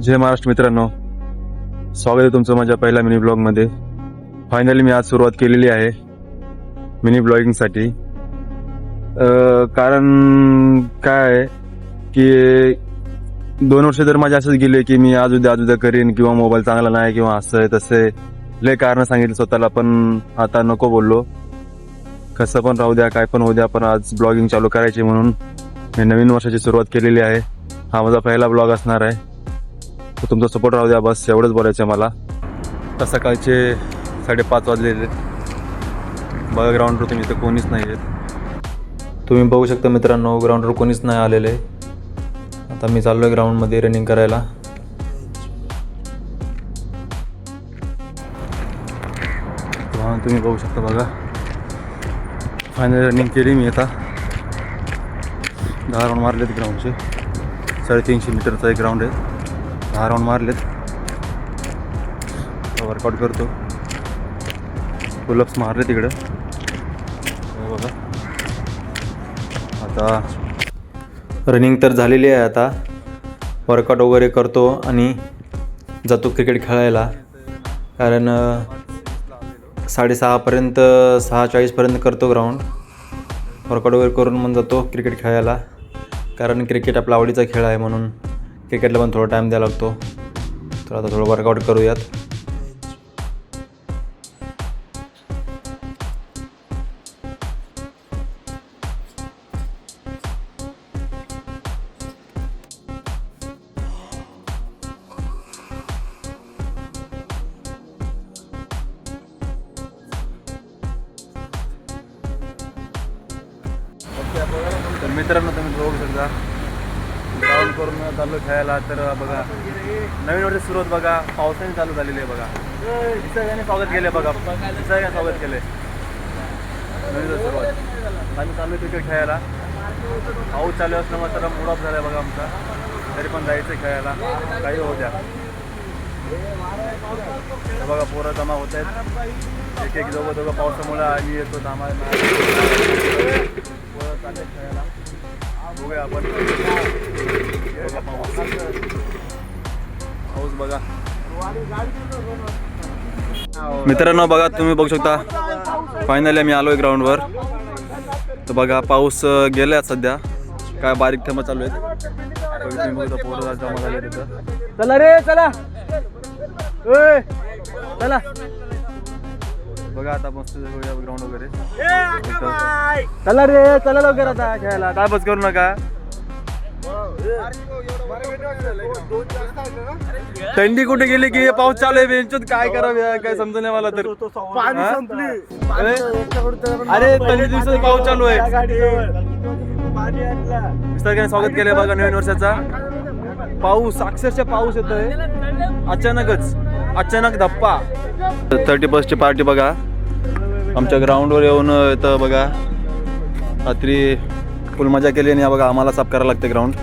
जय महाराष्ट्र मित्रांनो, स्वागत आहे तुमचं माझ्या पहिल्या मिनी ब्लॉगमध्ये. फायनली मी आज सुरुवात केलेली आहे मिनी ब्लॉगिंगसाठी. कारण काय आहे की 2 वर्ष तर माझे असंच गेले की मी आज उद्या करीन किंवा मोबाईल चांगला नाही किंवा असं आहे तसे लय कारण सांगितले स्वतःला, पण आता नको बोललो. कसं पण राहू द्या, काय पण होऊ द्या, पण आज ब्लॉगिंग चालू करायची म्हणून मी नवीन वर्षाची सुरुवात केलेली आहे. हा माझा पहिला ब्लॉग असणार आहे, तर तुमचा सपोर्ट राहू द्या, बस एवढंच बोलायचं आहे मला. तर सकाळचे 5:30 वाजलेले. बघा ग्राउंडवर तुम्ही इथं कोणीच नाही आहेत. तुम्ही बघू शकता मित्रांनो, ग्राउंडवर कोणीच नाही आलेलं आहे. आता मी चाललो आहे ग्राउंडमध्ये रनिंग करायला. तुम्ही बघू शकता, बघा फायनल रनिंग केली मी. आता 10 राऊंड मारलेत ग्राउंडचे. 350 मीटरचा एक ग्राउंड आहे. 10 राऊंड मारलेत. वर्कआउट करतो. पुलअप्स मारले तिकडं बघा. आता रनिंग तर झालेली आहे. आता वर्कआउट वगैरे करतो आणि जातो क्रिकेट खेळायला. कारण 6:30पर्यंत 6:40पर्यंत करतो ग्राउंड. वर्कआउट वगैरे करून मग जातो क्रिकेट खेळायला. कारण क्रिकेट आपला आवडीचा खेळ आहे, म्हणून क्रिकेटला पण थोडा टाईम द्यावा लागतो. तर आता थोडं वर्कआउट करूयात. तर मित्रांनो, तुम्ही बघू शकता ग्राउंड करून चालू खेळायला. तर बघा नवीन वर्षाची सुरुवात बघा पावसाने चालू झालेली आहे. बघा निसर्गाने स्वागत केले. बघा निसर्गाने स्वागत केले. नवीन वर्षाची सुरुवात. आम्ही चालू क्रिकेट खेळायला. पाऊस चालू असल्यामुळे तर मूड ऑफ झाला आहे बघा आमचा. तरी पण जायचं खेळायला, काही होऊ द्या. बघा पोरं जमा होत आहेत. एक दोघं पावसामुळे आम्ही येतो थांबायला. पोरं चालले खेळायला. बघूया आपण. पाऊस बघा मित्रांनो, बघा तुम्ही बघू शकता फायनली आम्ही आलोय ग्राउंडवर. तर बघा पाऊस गेलाय सध्या, काय बारीक थेंब चालू आहेत. पोरं जमा झाले तिथं. चला रे चला चला. बघा आता मस्त ग्राउंड वगैरे. चला रे चला लवकर आता खेळायला. काय बस करू नका. थंडी कुठे गेली की पाऊस चालू आहे. बेंचूत काय करावं काय समज नाही मला तर. अरे थंडी दिवसात पाऊस चालू आहे. निसर्गाने स्वागत केलंय बघा नवीन वर्षाचा. पाऊस अक्षरशः पाऊस येतोय अचानक धप्पा. 31st पार्टी बघा आमच्या ग्राउंडवर येऊन इथं बघा. रात्री फुल मजा केली आणि बघा आम्हाला साफ करायला लागते ग्राउंड.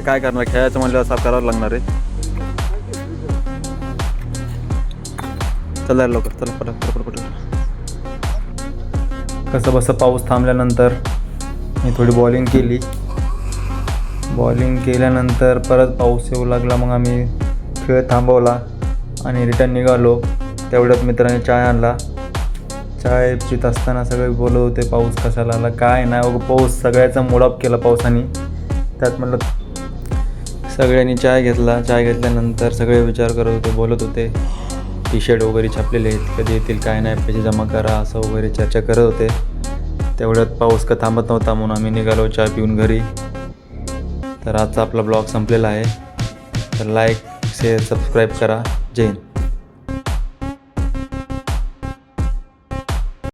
काय करणार, खेळायचं म्हणल्यावर साफ करावं लागणार आहे. चला लवकर चला पटपट. कसं बसं पाऊस थांबल्यानंतर मी थोडी बॉलिंग केली. बॉलिंग केल्यानंतर परत पाऊस येऊ लागला. मग आम्ही खेळ थांबवला आणि रिटर्न निघालो. तेवढ्यात मित्राने चाय आणला. चाय पित असताना सगळे बोलत होते पाऊस कशाला आला काय नाही. पाऊस सगळ्याचा मूड ऑफ केला पावसाने. त्यात म्हटलं सगळ्यांनी चाय घेतला. चाय घेतल्यानंतर सगळे विचार करत होते, बोलत होते. टी-शर्ट वगैरे छापलेले आहेत, कधी येतील काय नाही, पैसे जमा करा असं वगैरे चर्चा करत होते. तेवढ्यात पाऊस का थांबत नव्हता, म्हणून आम्ही निघालो चाय पिऊन घरी. तर आजचा आपला ब्लॉग संपलेला आहे. तर लाईक शेअर सबस्क्राईब करा. जय हिंद.